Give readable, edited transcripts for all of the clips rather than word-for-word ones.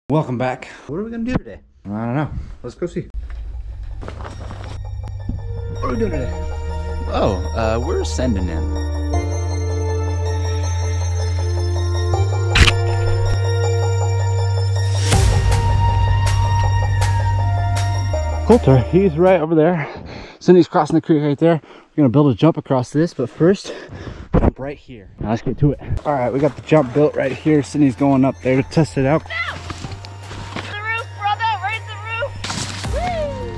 Welcome back. What are we gonna do today? I don't know. Let's go see. What are we doing today? Oh, we're sending in. Coulter, he's right over there. Cindy's crossing the creek right there. We're gonna build a jump across this, but first, jump right here. Now let's get to it. All right, we got the jump built right here. Cindy's going up there to test it out. The roof, brother, raise the roof. Woo!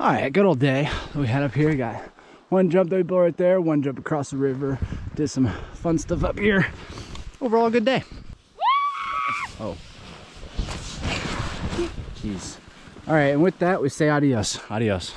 All right, good old day we had up here. Got one jump that we built right there, one jump across the river, did some fun stuff up here. Overall, good day. Oh, jeez. All right, and with that, we say adios. Adios.